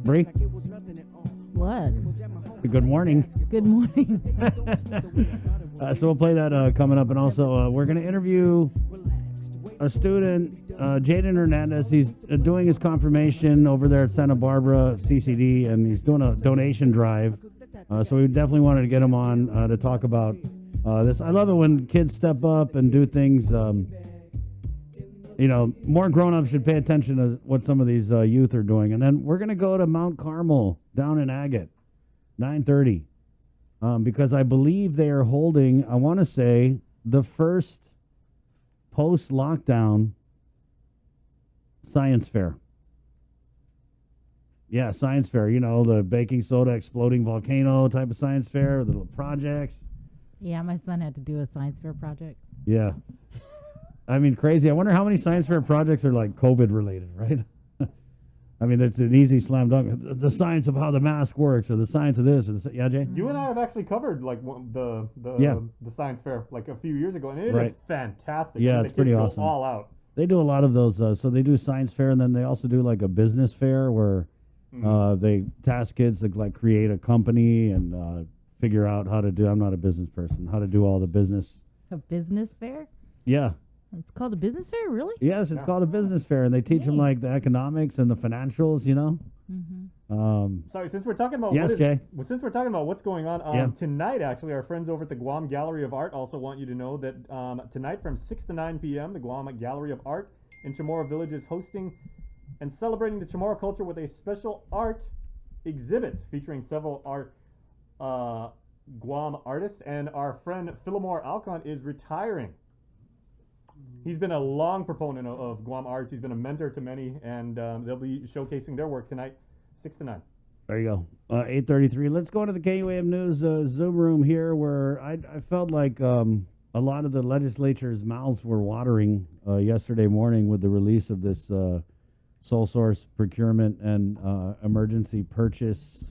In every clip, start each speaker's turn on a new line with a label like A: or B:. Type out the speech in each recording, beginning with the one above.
A: Bree,
B: What?
A: good morning.
B: Good morning.
A: So we'll play that coming up, and also we're going to interview a student, Jaden Hernandez. He's doing his confirmation over there at Santa Barbara CCD, and he's doing a donation drive. So we definitely wanted to get him on to talk about this. I love it when kids step up and do things. More grown-ups should pay attention to what some of these youth are doing. And then we're going to go to Mount Carmel down in Agate, 9:30, because I believe they are holding, I want to say, the first post-lockdown science fair. Yeah, science fair. You know, the baking soda exploding volcano type of science fair, the little projects.
B: Yeah, my son had to do a science fair project.
A: Yeah. I mean, crazy. I wonder how many science fair projects are like COVID related, right? I mean, it's an easy slam dunk. The science of how the mask works, or the science of this, or the yeah, Jay.
C: You and I have actually covered like the science fair like a few years ago, and it is fantastic.
A: Yeah,
C: and
A: it's pretty awesome.
C: All out.
A: They do a lot of those. So they do science fair, and then they also do like a business fair where they task kids to like create a company and figure out how to do. I'm not a business person. How to do all the business.
B: A business fair?
A: Yeah.
B: It's called a business fair, really?
A: Yes, it's called a business fair, and they teach them like the economics and the financials, you know.
C: Sorry, since we're talking about
A: Jay.
C: Since we're talking about what's going on tonight, actually, our friends over at the Guam Gallery of Art also want you to know that tonight from 6 to 9 p.m., the Guam Gallery of Art in Chamorro Village is hosting and celebrating the Chamorro culture with a special art exhibit featuring several Guam artists, and our friend Philomore Alcon is retiring. He's been a long proponent of Guam arts. He's been a mentor to many, and they'll be showcasing their work tonight, 6 to 9.
A: There you go. 8:33. Let's go into the KUAM News Zoom room here, where I felt like a lot of the legislature's mouths were watering yesterday morning with the release of this sole source procurement and emergency purchase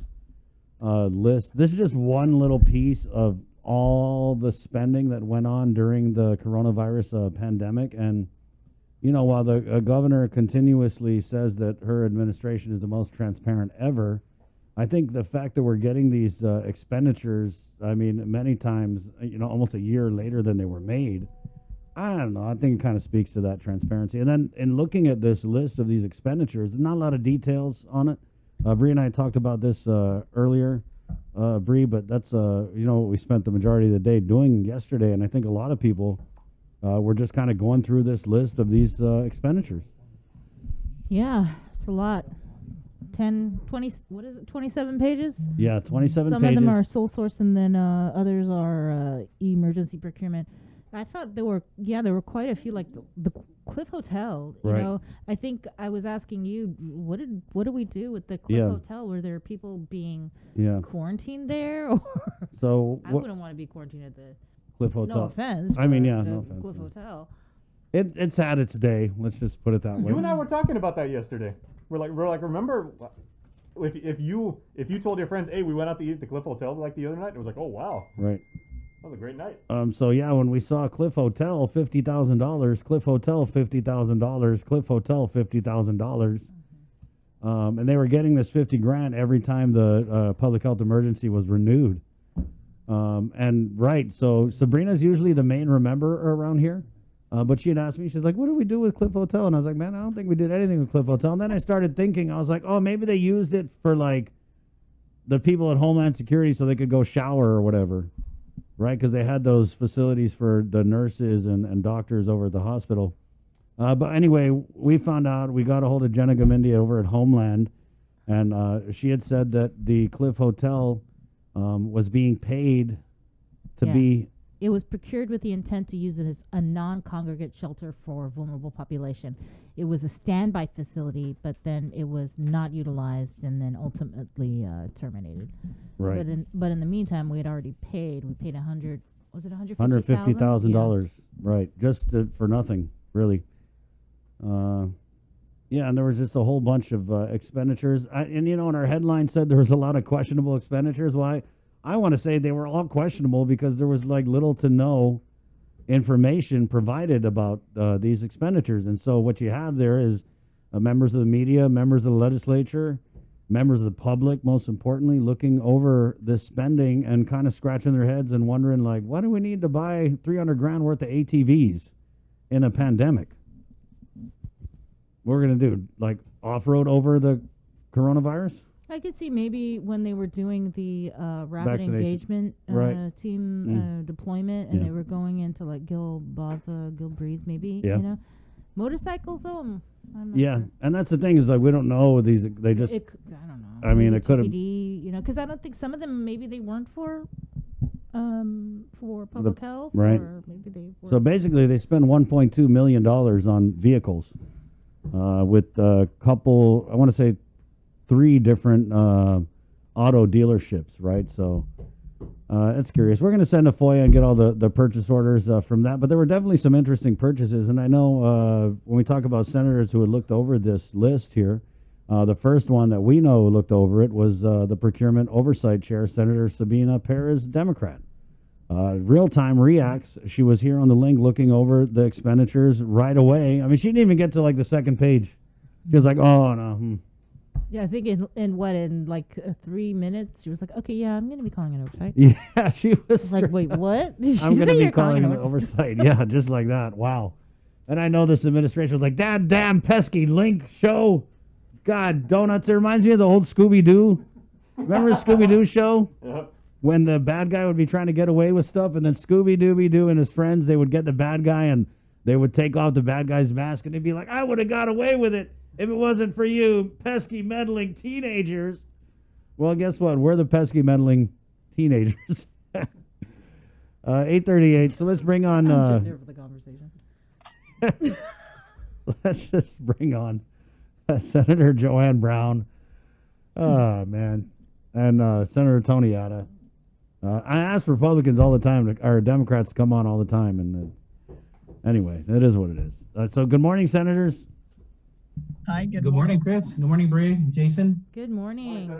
A: list. This is just one little piece of all the spending that went on during the coronavirus pandemic. And, you know, while the governor continuously says that her administration is the most transparent ever, I think the fact that we're getting these expenditures, I mean, many times, you know, almost a year later than they were made, I don't know. I think it kind of speaks to that transparency. And then in looking at this list of these expenditures, there's not a lot of details on it. Bree and I talked about this earlier. Bree, but that's what we spent the majority of the day doing yesterday, and I think a lot of people were just kind of going through this list of these expenditures.
B: Yeah, it's a lot. 10, 20, what is it, 27 pages?
A: Yeah, 27
B: Some
A: pages.
B: of them are sole source, and then others are emergency procurement. I thought there were quite a few, like the Cliff Hotel. You know, I think I was asking you, what do we do with the Cliff Hotel? Were there people being quarantined there, or
A: so
B: I wouldn't want to be quarantined at the
A: Cliff Hotel.
B: No offense.
A: I mean, no offense.
B: Cliff Hotel.
A: It's had its day. Let's just put it that way.
C: You and I were talking about that yesterday. We're like, remember, if you told your friends, hey, we went out to eat at the Cliff Hotel like the other night, it was like, oh wow,
A: right.
C: That was a great night.
A: So yeah, when we saw Cliff Hotel, $50,000, Cliff Hotel, $50,000, Cliff Hotel, $50,000, and they were getting this $50,000 every time the public health emergency was renewed. So Sabrina's usually the main rememberer around here, but she had asked me, she's like, "What do we do with Cliff Hotel?" And I was like, "Man, I don't think we did anything with Cliff Hotel." And then I started thinking, I was like, "Oh, maybe they used it for like the people at Homeland Security so they could go shower or whatever." Right, because they had those facilities for the nurses and doctors over at the hospital. But anyway, we found out, we got a hold of Jenna Gamindia over at Homeland, and she had said that the Cliff Hotel was being paid to be...
B: It was procured with the intent to use it as a non-congregate shelter for vulnerable population. It was a standby facility, but then it was not utilized and then ultimately terminated.
A: Right.
B: But in the meantime, we had already paid. We paid
A: $150,000. Right. Just for nothing, really. And there was just a whole bunch of expenditures. And our headline said there was a lot of questionable expenditures. Why? I want to say they were all questionable because there was like little to no information provided about these expenditures. And so what you have there is members of the media, members of the legislature, members of the public, most importantly, looking over this spending and kind of scratching their heads and wondering, like, why do we need to buy 300 grand worth of ATVs in a pandemic? What we're going to do, like, off-road over the coronavirus?
B: I could see maybe when they were doing the rapid
A: Vaccination.
B: engagement
A: Right.
B: team deployment, and they were going into like Gil Breeze, maybe.
A: Yeah.
B: You know, motorcycles though. I'm not
A: Yeah,
B: sure.
A: and that's the thing is, like, we don't know these. They just,
B: I don't know.
A: I mean,
B: Maybe
A: it could've-
B: TBD, you know, because I don't think some of them maybe they weren't for public health,
A: right.
B: Or maybe they were.
A: so basically they spend $1.2 million on vehicles with a couple, I want to say 3 different auto dealerships, right? So it's curious. We're going to send a FOIA and get all the purchase orders from that. But there were definitely some interesting purchases. And I know when we talk about senators who had looked over this list here, the first one that we know looked over it was the Procurement Oversight Chair, Senator Sabina Perez, Democrat. Real-time reacts. She was here on the link looking over the expenditures right away. I mean, she didn't even get to like the second page. She was like, oh, no.
B: Yeah, I think in like 3 minutes, she was like, okay, yeah, I'm going to be calling an oversight.
A: Yeah, she was
B: Like, wait, what? Did
A: I'm
B: you
A: going
B: say
A: to be
B: you're
A: calling
B: an
A: an oversight. Yeah, just like that. Wow. And I know this administration was like, that damn pesky link show. God, donuts. It reminds me of the old Scooby-Doo. Remember the Scooby-Doo show?
C: Yep.
A: When the bad guy would be trying to get away with stuff, and then Scooby-Dooby-Doo and his friends, they would get the bad guy, and they would take off the bad guy's mask, and they'd be like, I would have got away with it if it wasn't for you pesky, meddling teenagers. Well, guess what? We're the pesky, meddling teenagers. 8:38. So let's bring on.
B: I'm just here for the conversation.
A: Let's just bring on Senator Joanne Brown. Oh man, and Senator Tony Atta. I ask Republicans all the time, or Democrats to come on all the time, and anyway, it is what it is. So, good morning, senators.
D: Hi,
E: Good morning, Chris. Good morning, Bree. Jason.
B: Good morning.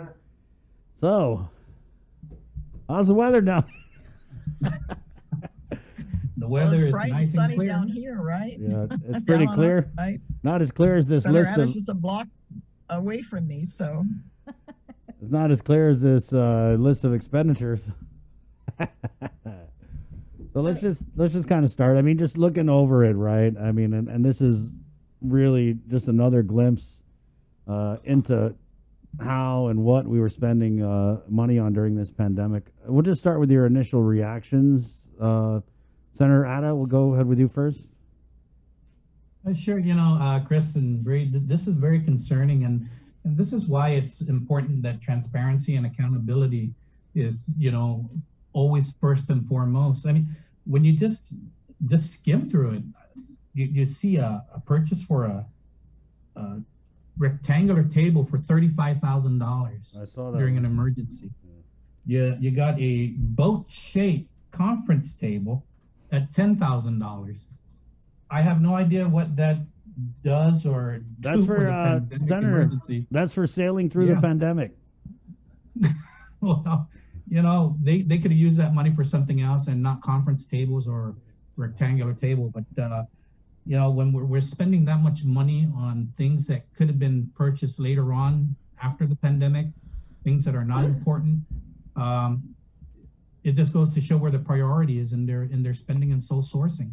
A: So, how's the weather down?
E: The weather
D: it's
E: is
D: bright and
E: nice
D: sunny
E: and clear.
D: down here, right?
A: Yeah, it's pretty
D: Down
A: clear.
D: Right?
A: Not as clear as this
D: Senator
A: list of.
D: Adams just a block away from me, so
A: It's not as clear as this list of expenditures. So let's just kind of start. I mean, just looking over it, right? I mean, and this is really just another glimpse into how and what we were spending money on during this pandemic. We'll just start with your initial reactions. Senator Atta, we'll go ahead with you first.
E: Sure. Chris and Bree, this is very concerning, and this is why it's important that transparency and accountability is, always first and foremost. I mean, when you just skim through it, you see a purchase for a rectangular table for $35,000.
A: I saw that
E: during
A: one.
E: an emergency. You got a boat-shaped conference table at $10,000. I have no idea what that does or
A: That's
E: do
A: for
E: the pandemic
A: Senator.
E: emergency.
A: That's for sailing through the
E: Yeah.
A: pandemic.
E: Well, they could have used that money for something else and not conference tables or rectangular table. But when we're spending that much money on things that could have been purchased later on after the pandemic, things that are not important, it just goes to show where the priority is in their spending and sole sourcing.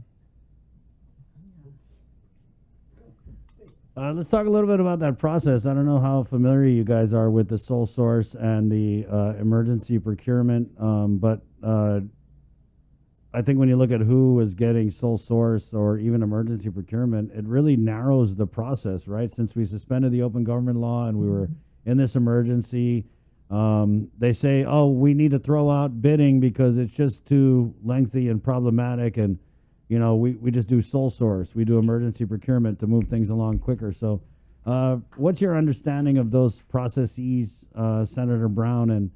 A: Let's talk a little bit about that process. I don't know how familiar you guys are with the sole source and the emergency procurement, but I think when you look at who was getting sole source or even emergency procurement, it really narrows the process, right? Since we suspended the open government law and we were in this emergency, they say, oh, we need to throw out bidding because it's just too lengthy and problematic, and we just do sole source. We do emergency procurement to move things along quicker. So what's your understanding of those processes, Senator Brown? And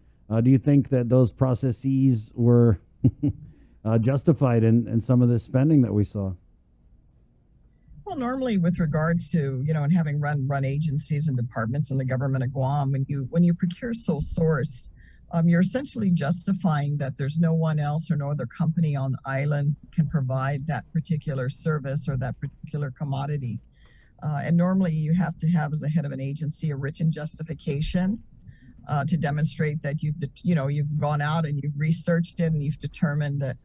A: do you think that those processes were justified in some of this spending that we saw?
D: well, normally with regards to and having run agencies and departments in the government of Guam, when you procure sole source, you're essentially justifying that there's no one else or no other company on the island can provide that particular service or that particular commodity. And normally you have to have, as a head of an agency, a written justification to demonstrate that you've gone out and you've researched it and you've determined that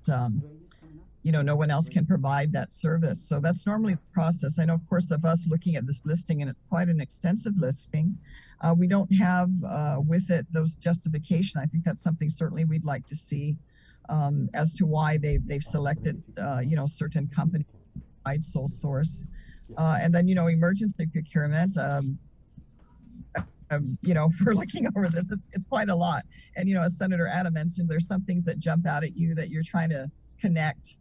D: no one else can provide that service. So that's normally the process. I know, of course, of us looking at this listing, and it's quite an extensive listing, we don't have with it those justification. I think that's something certainly we'd like to see as to why they've selected certain companies to provide sole source. And then emergency procurement. We're looking over this. It's quite a lot. And as Senator Adam mentioned, there's some things that jump out at you that you're trying to connect.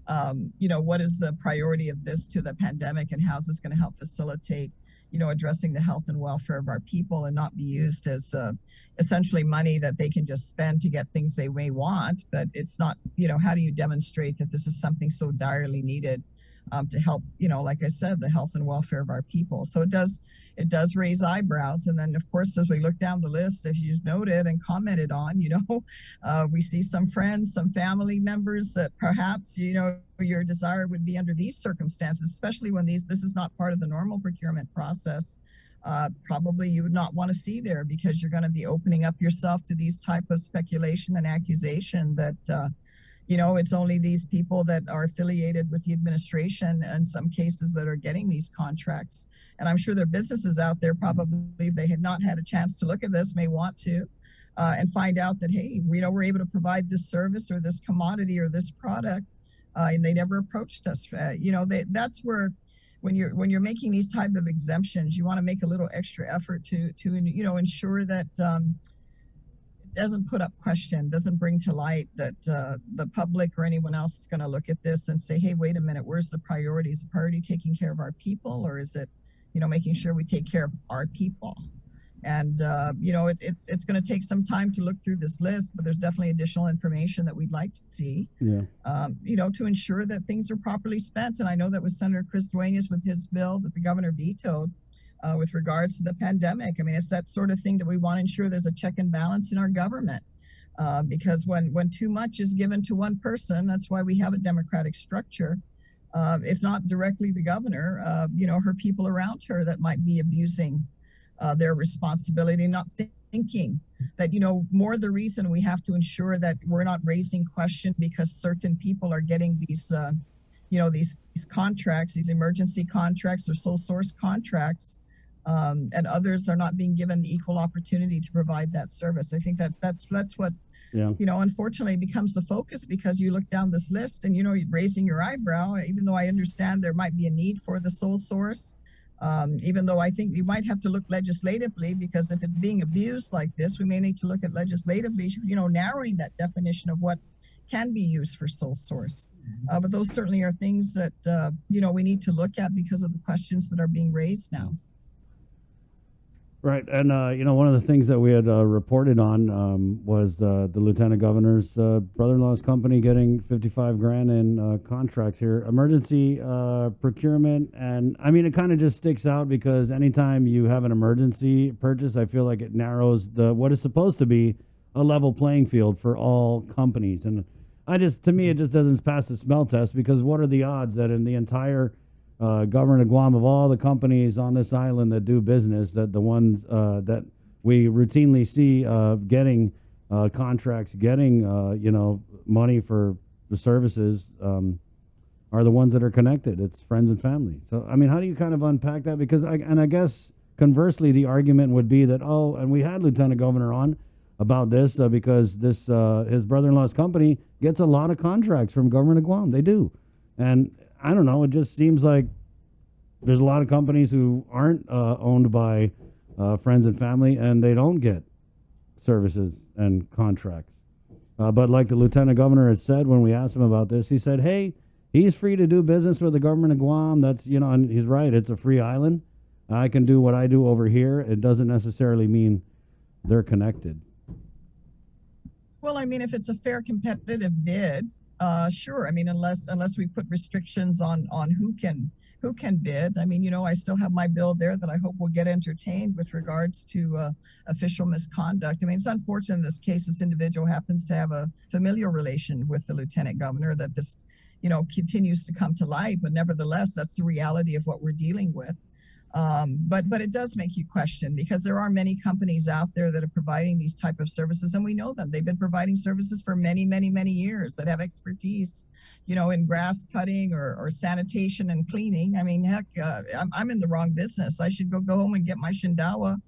D: What is the priority of this to the pandemic, and how is this going to help facilitate addressing the health and welfare of our people, and not be used as essentially money that they can just spend to get things they may want. But it's not, how do you demonstrate that this is something so direly needed to help, like I said, the health and welfare of our people. So it does raise eyebrows. And then, of course, as we look down the list, as you noted and commented on, we see some friends, some family members that perhaps, your desire would be under these circumstances, especially when this is not part of the normal procurement process. Probably you would not want to see there, because you're going to be opening up yourself to these type of speculation and accusation that, it's only these people that are affiliated with the administration in some cases that are getting these contracts. And I'm sure there are businesses out there, probably they have not had a chance to look at this, may want to, and find out that, hey, we're able to provide this service or this commodity or this product, and they never approached us. That's where, when you're making these type of exemptions, you want to make a little extra effort to ensure that doesn't put up question, doesn't bring to light that the public or anyone else is going to look at this and say, hey, wait a minute, where's the priority? Is the priority taking care of our people, or is it, making sure we take care of our people? And, it's going to take some time to look through this list, but there's definitely additional information that we'd like to see, to ensure that things are properly spent. And I know that with Senator Chris Duenas with his bill that the governor vetoed, with regards to the pandemic. I mean, it's that sort of thing that we want to ensure there's a check and balance in our government, because when too much is given to one person, that's why we have a democratic structure. If not directly the governor, her people around her that might be abusing their responsibility, not thinking that, more the reason we have to ensure that we're not raising question because certain people are getting these, these contracts, these emergency contracts or sole source contracts, and others are not being given the equal opportunity to provide that service. I think that's what, unfortunately becomes the focus, because you look down this list and, you're raising your eyebrow, even though I understand there might be a need for the sole source, even though I think you might have to look legislatively, because if it's being abused like this, we may need to look at legislatively, narrowing that definition of what can be used for sole source. But those certainly are things that, we need to look at because of the questions that are being raised now.
A: Right. And, one of the things that we had reported on was the lieutenant governor's brother-in-law's company getting $55,000 in contracts here, emergency procurement. And I mean, it kind of just sticks out because anytime you have an emergency purchase, I feel like it narrows what is supposed to be a level playing field for all companies. And to me, it just doesn't pass the smell test, because what are the odds that in the entire government of Guam, of all the companies on this island that do business, that the ones that we routinely see getting contracts, getting money for the services are the ones that are connected? It's friends and family. So I mean, how do you kind of unpack that? Because I guess conversely, the argument would be that, and we had Lieutenant Governor on about this because this his brother-in-law's company gets a lot of contracts from government of Guam. They do, and I don't know. It just seems like there's a lot of companies who aren't owned by friends and family, and they don't get services and contracts. But like the lieutenant governor had said when we asked him about this, he said, hey, he's free to do business with the government of Guam. That's, and he's right. It's a free island. I can do what I do over here. It doesn't necessarily mean they're connected.
D: Well, I mean, if it's a fair competitive bid, sure. I mean, unless we put restrictions on who can bid. I mean, I still have my bill there that I hope will get entertained with regards to official misconduct. I mean, it's unfortunate in this case, this individual happens to have a familial relation with the lieutenant governor, that this, continues to come to light. But nevertheless, that's the reality of what we're dealing with. But it does make you question, because there are many companies out there that are providing these type of services, and we know them. They've been providing services for many, many, many years, that have expertise, in grass cutting or sanitation and cleaning. I mean, heck, I'm in the wrong business. I should go home and get my Shindawa,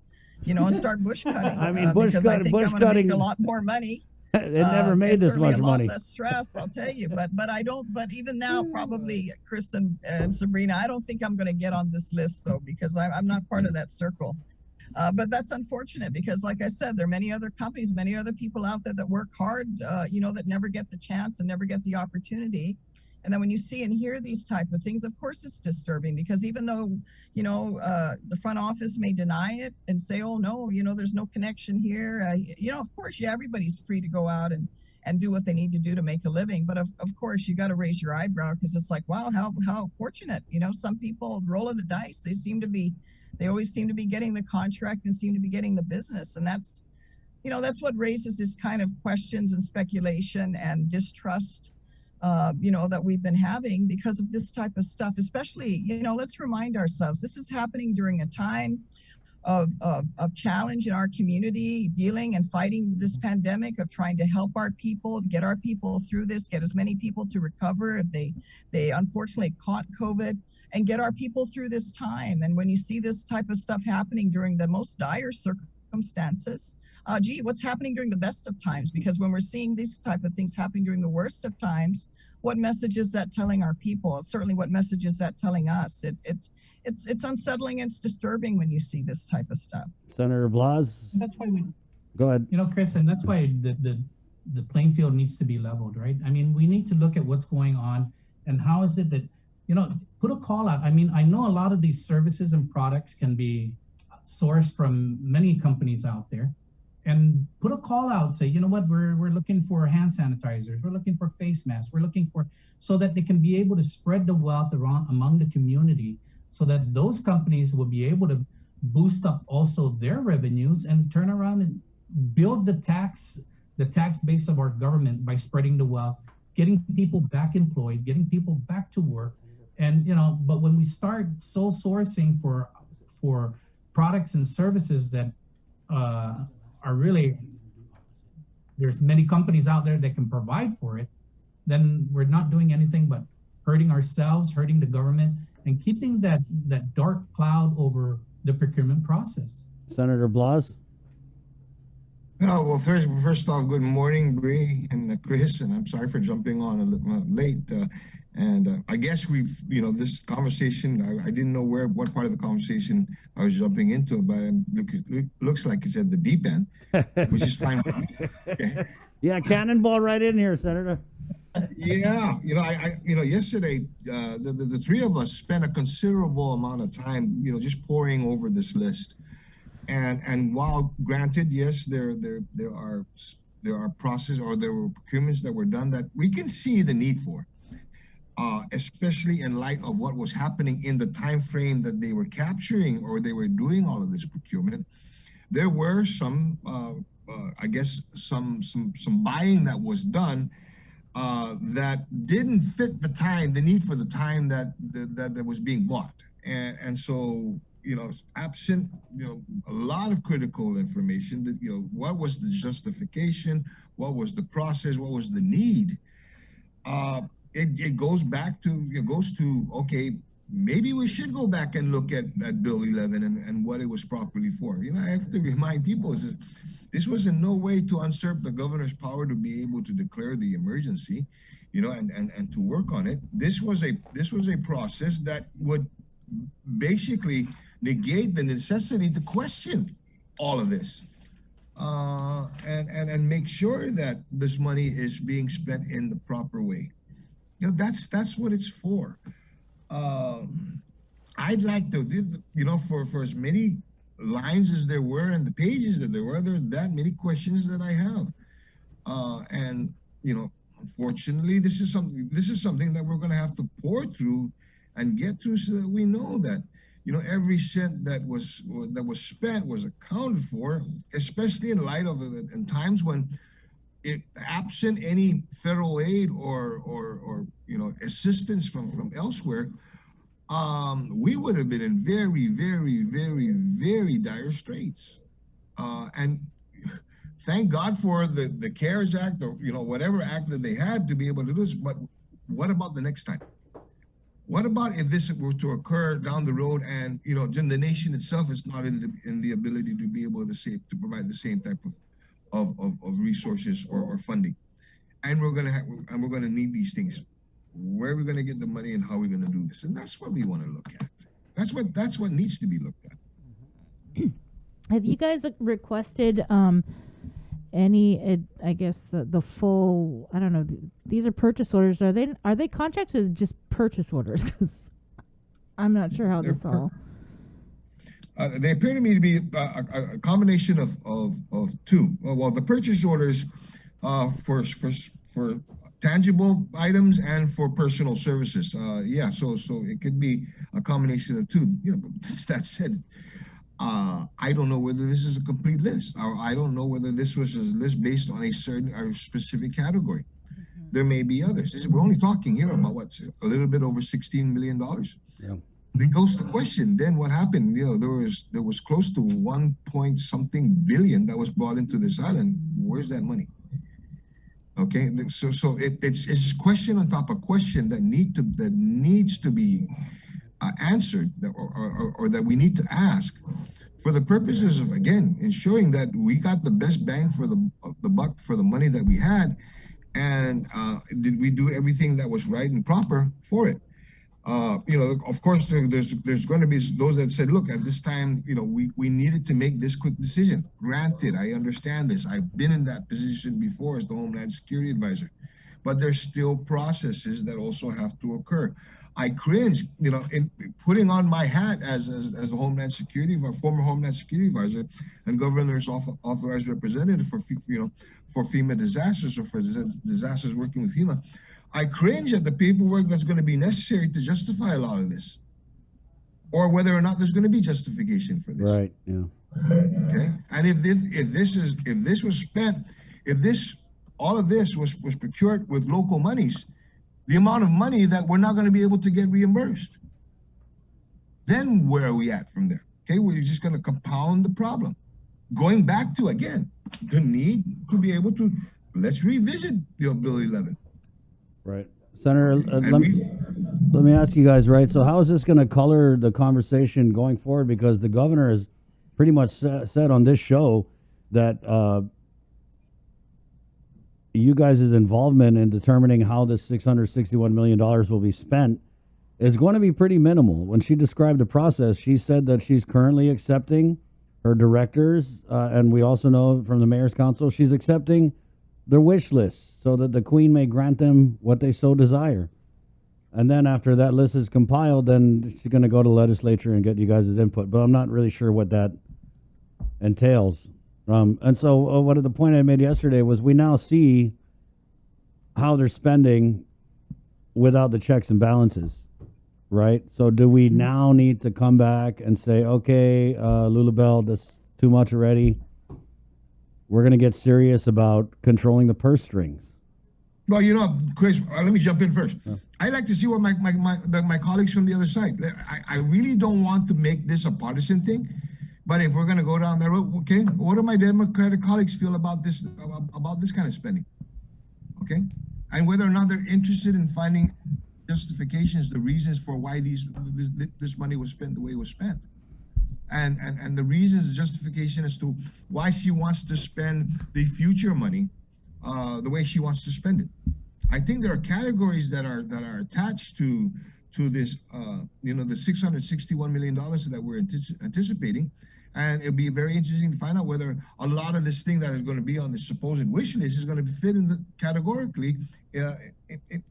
D: and start bush cutting.
A: I mean,
D: because I think I'm going to make a lot more money.
A: It never made this much
D: a
A: money.
D: lot less stress, I'll tell you. But I don't. But even now, probably Chris and Sabrina, I don't think I'm going to get on this list, though, because I'm not part of that circle. But that's unfortunate, because, like I said, there are many other companies, many other people out there that work hard, that never get the chance and never get the opportunity. And then when you see and hear these type of things, of course it's disturbing, because even though, the front office may deny it and say, oh, no, there's no connection here. Of course, everybody's free to go out and do what they need to do to make a living. But of course, you got to raise your eyebrow, because it's like, wow, how fortunate. Some people roll of the dice. They always seem to be getting the contract and seem to be getting the business. And that's what raises this kind of questions and speculation and distrust that we've been having because of this type of stuff. Especially, let's remind ourselves, this is happening during a time of challenge in our community, dealing and fighting this pandemic, of trying to help our people, get our people through this, get as many people to recover if they unfortunately caught COVID, and get our people through this time. And when you see this type of stuff happening during the most dire circumstances, what's happening during the best of times? Because when we're seeing these type of things happening during the worst of times, what message is that telling our people? Certainly, what message is that telling us? It's unsettling and it's disturbing when you see this type of stuff.
A: Senator Blas?
E: That's why we
A: go ahead.
E: Chris, and that's why the playing field needs to be leveled, right? I mean, we need to look at what's going on and how is it that, put a call out. I mean, I know a lot of these services and products can be sourced from many companies out there, and put a call out, say, you know what, we're looking for hand sanitizers, we're looking for face masks, we're looking for, so that they can be able to spread the wealth around among the community, so that those companies will be able to boost up also their revenues and turn around and build the tax base of our government by spreading the wealth, getting people back employed, getting people back to work. And but when we start sole sourcing for products and services that are really, there's many companies out there that can provide for it, then we're not doing anything but hurting ourselves, hurting the government, and keeping that dark cloud over the procurement process.
A: Senator Blas?
F: Oh, well, first off, good morning, Bree and Chris, and I'm sorry for jumping on a little late. And I guess we've, this conversation, I didn't know what part of the conversation I was jumping into, but it looks like it's at the deep end, which is fine with me. Okay.
A: Yeah, cannonball right in here, Senator.
F: Yeah, yesterday, the three of us spent a considerable amount of time, just poring over this list. And while granted, yes, there are processes, or there were procurements that were done that we can see the need for. Especially in light of what was happening in the time frame that they were capturing, or they were doing all of this procurement. There were some, I guess, some buying that was done that didn't fit the need for the time that was being bought, and so absent a lot of critical information that what was the justification, what was the process, what was the need. It goes to, okay, maybe we should go back and look at Bill 11 and what it was properly for. I have to remind people, this was in no way to usurp the governor's power to be able to declare the emergency, and to work on it. This was a process that would basically negate the necessity to question all of this, and make sure that this money is being spent in the proper way. That's what it's for. I'd like to, for as many lines as there were and the pages that there are that many questions that I have. And unfortunately, this is something that we're going to have to pour through and get through, so that we know that every cent that was spent was accounted for, especially in light of in times when, absent any federal aid or assistance from elsewhere, we would have been in very, very, very, very dire straits. And thank God for the CARES Act, or whatever act that they had to be able to do this. But what about the next time? What about if this were to occur down the road, and then the nation itself is not in the ability to be able to provide the same type of resources or funding, and we're gonna need these things. Where are we gonna get the money, and how are we gonna do this? And that's what we want to look at. That's what needs to be looked at.
B: Have you guys requested any? I guess the full. I don't know. These are purchase orders. Are they contracts or just purchase orders? Because I'm not sure how this all.
F: They appear to me to be a combination of two. Well, the purchase orders for tangible items and for personal services. So it could be a combination of two. But that said, I don't know whether this is a complete list, or I don't know whether this was a list based on a specific category. Mm-hmm. There may be others. We're only talking here about a little bit over $16 million.
A: Yeah.
F: It goes to question, then what happened? There was close to 1 point something billion that was brought into this island. Where's that money? Okay, so it's question on top of question that needs to be answered, or that we need to ask, for the purposes of, again, ensuring that we got the best bang for the buck for the money that we had, and did we do everything that was right and proper for it? Of course, there's going to be those that said, look, at this time, we needed to make this quick decision. Granted, I understand this. I've been in that position before as the Homeland Security Advisor, but there's still processes that also have to occur. I cringe, in putting on my hat as the former Homeland Security Advisor and Governor's Authorized Representative for FEMA disasters, or for disasters working with FEMA. I cringe at the paperwork that's going to be necessary to justify a lot of this, or whether or not there's going to be justification for this.
A: Right. Yeah.
F: Okay. And all of this was procured with local monies, the amount of money that we're not going to be able to get reimbursed, then where are we at from there? Okay, we're just going to compound the problem. Going back to, again, the need to be able to, let's revisit Bill 11.
A: Right. Senator, let me ask you guys, right? So how is this going to color the conversation going forward? Because the governor has pretty much said on this show that you guys' involvement in determining how this $661 million will be spent is going to be pretty minimal. When she described the process, she said that she's currently accepting her directors, and we also know from the Mayor's Council, she's accepting their wish list so that the Queen may grant them what they so desire. And then after that list is compiled, then she's going to go to the legislature and get you guys' input. But I'm not really sure what that entails. And so what the point I made yesterday was we now see how they're spending without the checks and balances, right? So do we now need to come back and say, okay, Lulabelle, that's too much already. We're going to get serious about controlling the purse strings.
F: Well, Chris, let me jump in first. Yeah. I like to see what my colleagues from the other side. I really don't want to make this a partisan thing, but if we're going to go down that road, okay, what do my Democratic colleagues feel about this kind of spending? Okay, and whether or not they're interested in finding justifications, the reasons for why this money was spent the way it was spent. And the reasons, the justification as to why she wants to spend the future money the way she wants to spend it. I think there are categories that are attached to this, the $661 million that we're anticipating, and it'll be very interesting to find out whether a lot of this thing that is going to be on the supposed wish list is going to fit categorically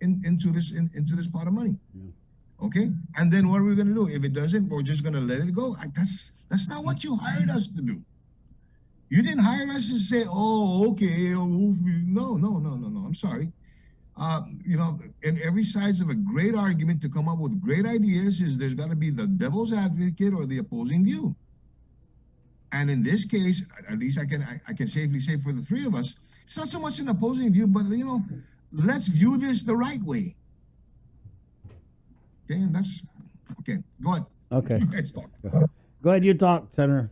F: into this pot of money. Yeah. Okay, and then what are we going to do? If it doesn't, we're just going to let it go. That's not what you hired us to do. You didn't hire us to say, oh, okay, no. I'm sorry. In every sides of a great argument to come up with great ideas is there's got to be the devil's advocate or the opposing view. And in this case, at least I can safely say for the three of us, it's not so much an opposing view, but let's view this the right way. Okay, and that's Okay, go ahead.
A: Okay.
F: You guys talk.
A: Go ahead, you talk, Senator.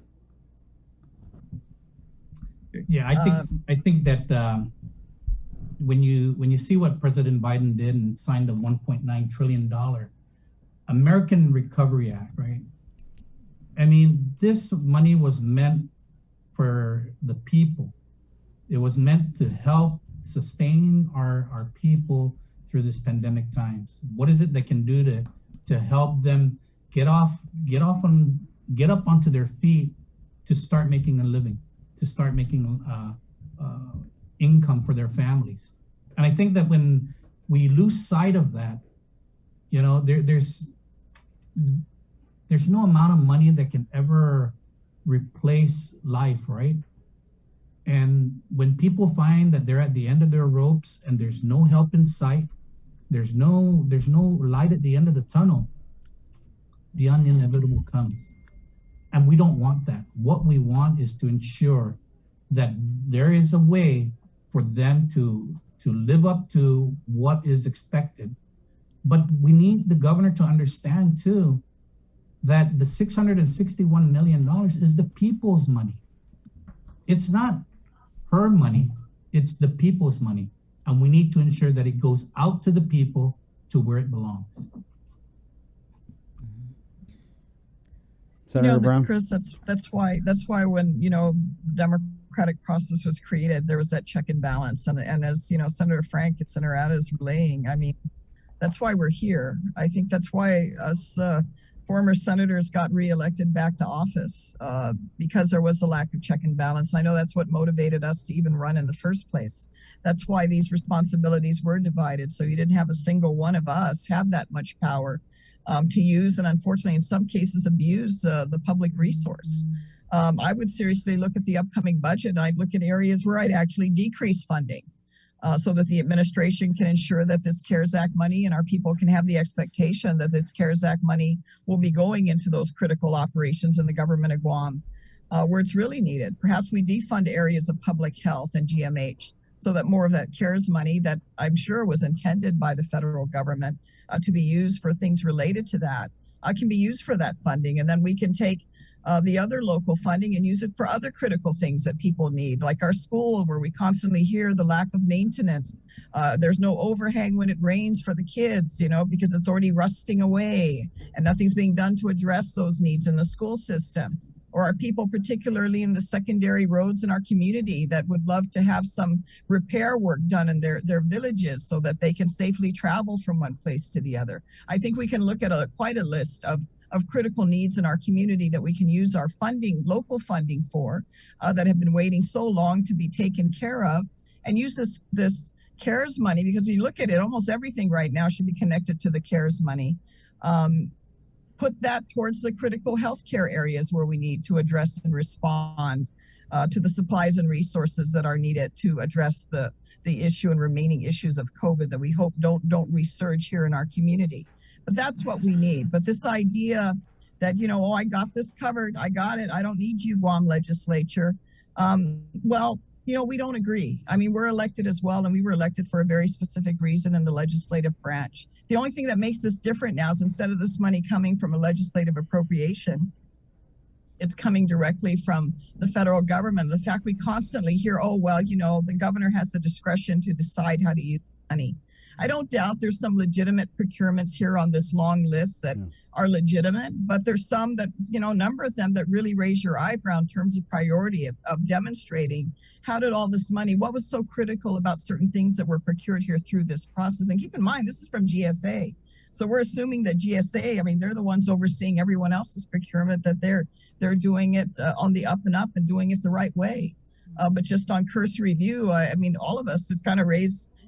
E: Yeah, I think that when you see what President Biden did and signed a $1.9 trillion American Recovery Act, right? I mean, this money was meant for the people. It was meant to help sustain our people through this pandemic times. What is it they can do to help them get up onto their feet to start making a living, to start making income for their families? And I think that when we lose sight of that, you know, there's no amount of money that can ever replace life, right? And when people find that they're at the end of their ropes and there's no help in sight, there's no light at the end of the tunnel, the inevitable comes. And we don't want that. What we want is to ensure that there is a way for them to live up to what is expected. But we need the governor to understand too that the $661 million is the people's money. It's not her money, it's the people's money. And we need to ensure that it goes out to the people to where it belongs.
A: Senator Brown?
D: Chris, that's why when, you know, the democratic process was created, there was that check and balance. And as, you know, Senator Frank and Senator Ada is relaying, I mean, that's why we're here. I think that's why us former senators got reelected back to office, because there was a lack of check and balance. I know that's what motivated us to even run in the first place. That's why these responsibilities were divided. So you didn't have a single one of us have that much power to use, and unfortunately in some cases abuse the public resource. I would seriously look at the upcoming budget, and I'd look at areas where I'd actually decrease funding so that the administration can ensure that this CARES Act money and our people can have the expectation that this CARES Act money will be going into those critical operations in the government of Guam where it's really needed. Perhaps we defund areas of public health and GMH so that more of that CARES money that I'm sure was intended by the federal government to be used for things related to that can be used for that funding. And then we can take the other local funding and use it for other critical things that people need, like our school, where we constantly hear the lack of maintenance. There's no overhang when it rains for the kids, you know, because it's already rusting away and nothing's being done to address those needs in the school system. Or our people, particularly in the secondary roads in our community, that would love to have some repair work done in their villages so that they can safely travel from one place to the other. I think we can look at quite a list of critical needs in our community that we can use our funding, local funding for, that have been waiting so long to be taken care of, and use this CARES money, because when you look at it, almost everything right now should be connected to the CARES money. Put that towards the critical healthcare areas where we need to address and respond to the supplies and resources that are needed to address the issue and remaining issues of COVID that we hope don't resurge here in our community. But that's what we need. But this idea that, you know, oh, I got this covered, I got it, I don't need you, Guam legislature. Well, you know, we don't agree. I mean, we're elected as well, and we were elected for a very specific reason in the legislative branch. The only thing that makes this different now is instead of this money coming from a legislative appropriation, it's coming directly from the federal government. The fact we constantly hear, oh, well, you know, the governor has the discretion to decide how to use money. I don't doubt there's some legitimate procurements here on this long list that are legitimate, but there's some that, you know, a number of them that really raise your eyebrow in terms of priority of demonstrating how did all this money, what was so critical about certain things that were procured here through this process. And keep in mind, this is from GSA. So we're assuming that GSA, I mean, they're the ones overseeing everyone else's procurement, that they're doing it on the up and up and doing it the right way. But just on cursory view, I mean, all of us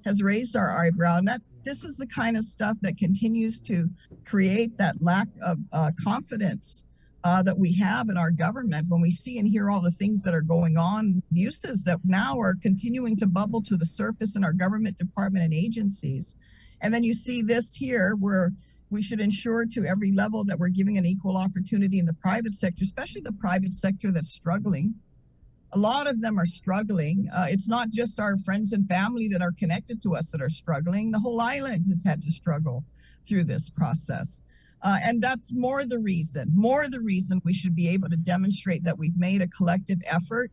D: has raised our eyebrow, and that this is the kind of stuff that continues to create that lack of confidence that we have in our government when we see and hear all the things that are going on, abuses that now are continuing to bubble to the surface in our government department and agencies. And then you see this here where we should ensure to every level that we're giving an equal opportunity in the private sector, especially the private sector that's struggling. A lot of them are struggling. It's not just our friends and family that are connected to us that are struggling. The whole island has had to struggle through this process. And that's more the reason we should be able to demonstrate that we've made a collective effort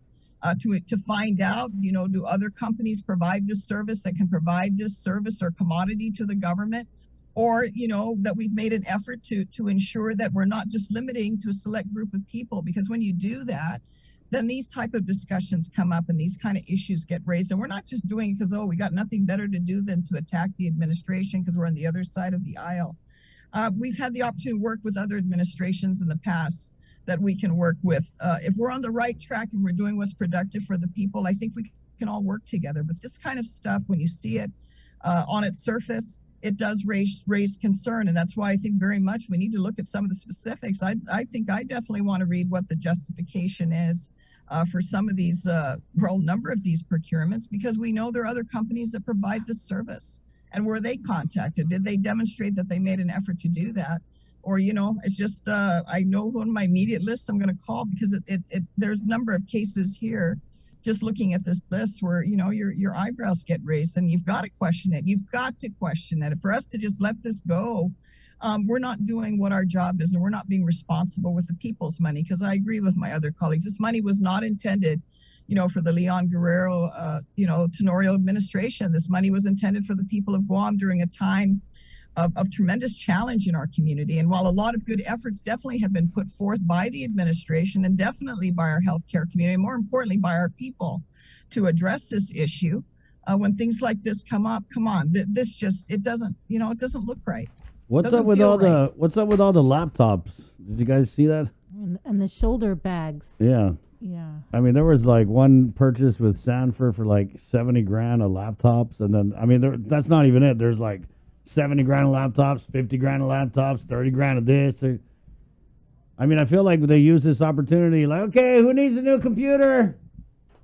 D: to find out, do other companies provide this service that can provide this service or commodity to the government? Or, that we've made an effort to ensure that we're not just limiting to a select group of people, because when you do that, then these type of discussions come up and these kind of issues get raised. And we're not just doing it because, we got nothing better to do than to attack the administration because we're on the other side of the aisle. We've had the opportunity to work with other administrations in the past that we can work with. If we're on the right track and we're doing what's productive for the people, I think we can all work together. But this kind of stuff, when you see it on its surface, it does raise concern. And that's why I think very much we need to look at some of the specifics. I think I definitely want to read what the justification is for some of these, a number of these procurements, because we know there are other companies that provide this service. And were they contacted? Did they demonstrate that they made an effort to do that? Or, it's just, I know on my immediate list I'm going to call, because there's a number of cases here, just looking at this list where, your eyebrows get raised, and you've got to question it. You've got to question it. For us to just let this go, we're not doing what our job is, and we're not being responsible with the people's money. Because I agree with my other colleagues. This money was not intended, for the Leon Guerrero, Tenorio administration. This money was intended for the people of Guam during a time of tremendous challenge in our community. And while a lot of good efforts definitely have been put forth by the administration and definitely by our healthcare community, and more importantly by our people, to address this issue, when things like this come up, come on, this just, it doesn't look right.
A: What's up with all the laptops? Did you guys see that?
B: And the shoulder bags.
A: Yeah.
B: Yeah.
A: I mean, there was like one purchase with Sanford for like 70 grand of laptops. And then, that's not even it. There's like 70 grand of laptops, 50 grand of laptops, 30 grand of this. I feel like they use this opportunity like, okay, who needs a new computer?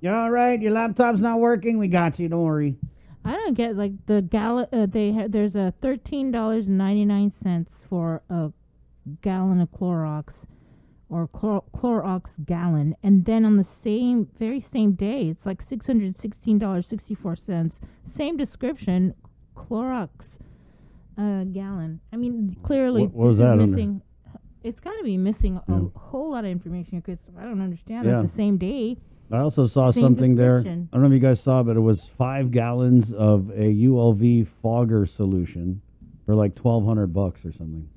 A: You all right? Your laptop's not working? We got you. Don't worry.
B: I don't get like the gallon. There's a $13.99 for a gallon of Clorox, or Clorox gallon, and then on the very same day, it's like $616.64. Same description, Clorox gallon. Clearly,
A: what was that
B: missing. It's got to be missing a whole lot of information, because I don't understand.
A: Yeah.
B: It's the same day.
A: I also saw something there. I don't know if you guys saw, but it was 5 gallons of a ULV fogger solution for like $1,200 or something.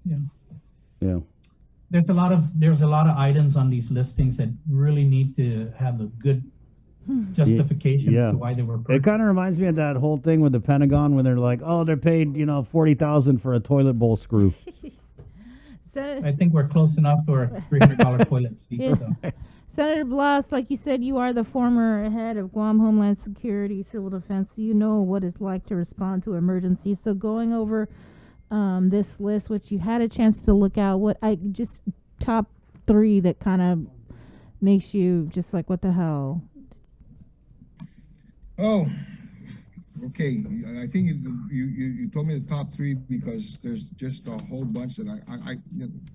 E: Yeah.
A: Yeah.
E: There's a lot of items on these listings that really need to have a good justification for why they were purchased.
A: It kind of reminds me of that whole thing with the Pentagon when they're like, oh, they're paid, $40,000 for a toilet bowl screw.
E: I think we're close enough for a $300 toilet seat.
B: Yeah. Senator Blas, like you said, you are the former head of Guam Homeland Security, Civil Defense. So you know what it's like to respond to emergencies. So going over this list, which you had a chance to look at, top 3 that kind of makes you just like, what the hell?
F: Oh, okay. I think you told me the top 3 because there's just a whole bunch that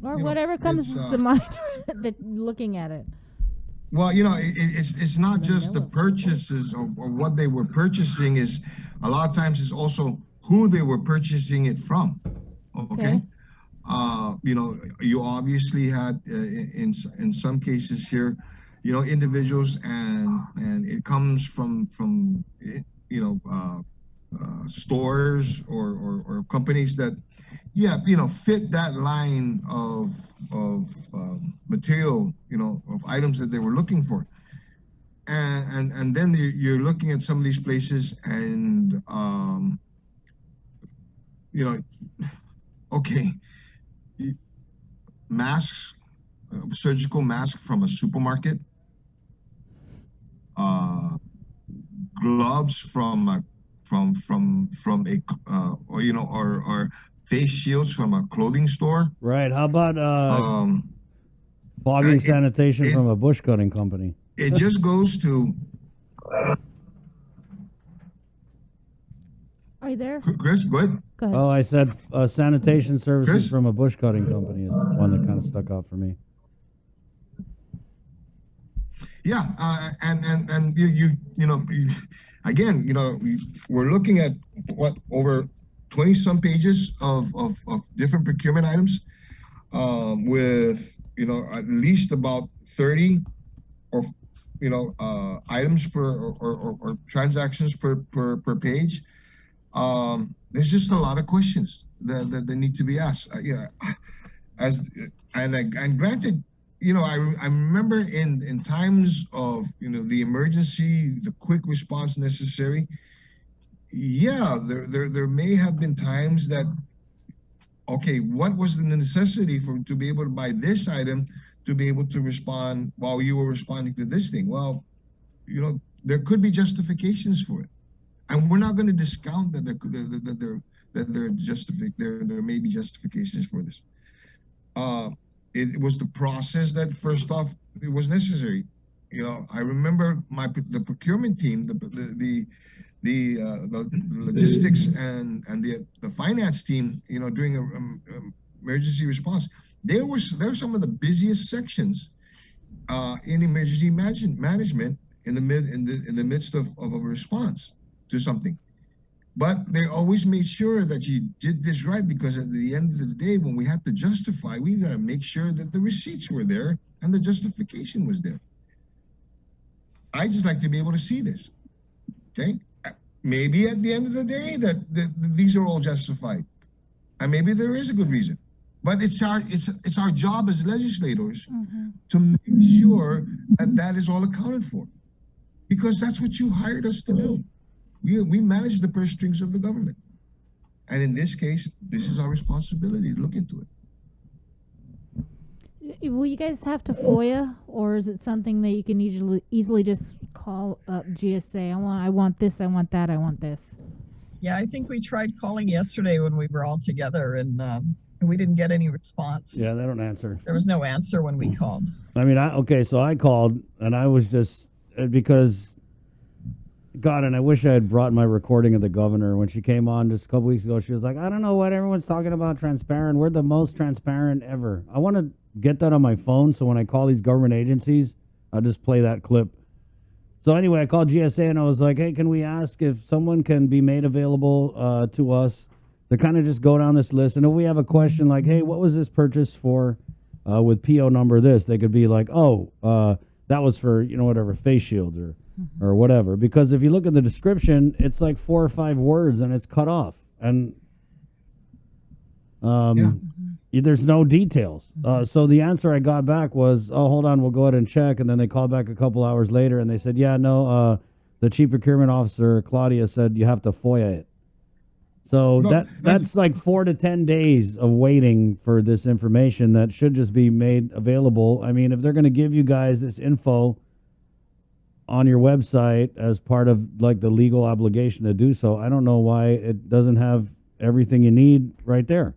B: or whatever comes to mind that looking at it.
F: Well, it's not just the purchases or what they were purchasing. Is a lot of times it's also who they were purchasing it from. Okay. You obviously had in some cases here, individuals, and it comes from stores or companies that fit that line of material, of items that they were looking for. And then you're looking at some of these places and okay, masks, surgical mask from a supermarket, gloves from a or face shields from a clothing store.
A: Right. How about fogging sanitation from a bush cutting company?
F: It just goes to.
B: Are you there?
F: Chris, go ahead.
B: Go ahead.
A: Oh, I said sanitation services
F: Chris?
A: from a bush cutting company is one that kind of stuck out for me.
F: Yeah, and again, we're looking at what over 20 some pages of different procurement items, with, at least about 30 or, items or transactions per page. There's just a lot of questions that need to be asked. And granted, I remember in times of, the emergency, the quick response necessary. Yeah, there may have been times that, okay, what was the necessity to be able to buy this item to be able to respond while you were responding to this thing? Well, there could be justifications for it, and we're not going to discount that there may be justifications for this. It was the process that, first off, it was necessary. I remember the procurement team, the logistics and the finance team, during a emergency response. There were some of the busiest sections in emergency management in the midst of a response to something. But they always made sure that you did this right, because at the end of the day, when we had to justify, we got to make sure that the receipts were there and the justification was there. I just like to be able to see this. Okay, maybe at the end of the day that these are all justified, and maybe there is a good reason. But it's our job as legislators to make sure that is all accounted for, because that's what you hired us to do. We manage the purse strings of the government, and in this case, this is our responsibility to look into it.
B: Will you guys have to FOIA, or is it something that you can easily just call up GSA? I want this, I want that, I want this.
D: Yeah, I think we tried calling yesterday when we were all together, and we didn't get any response.
A: Yeah, they don't answer.
D: There was no answer when we called.
A: I mean, so I called, and I was just, because, God, and I wish I had brought my recording of the governor when she came on just a couple weeks ago. She was like, I don't know what everyone's talking about transparent. We're the most transparent ever. I want to get that on my phone, so when I call these government agencies, I'll just play that clip. So anyway, I called GSA and I was like, hey, can we ask if someone can be made available to us to kind of just go down this list? And if we have a question like, hey, what was this purchase for with PO number this? They could be like, that was for, whatever, face shields or whatever. Because if you look at the description, it's like 4 or 5 words and it's cut off. And there's no details. So the answer I got back was, oh, hold on, we'll go ahead and check. And then they called back a couple hours later and they said, yeah, no, the chief procurement officer, Claudia, said you have to FOIA it. So that's like 4 to 10 days of waiting for this information that should just be made available. I mean, if they're going to give you guys this info on your website as part of like the legal obligation to do so, I don't know why it doesn't have everything you need right there.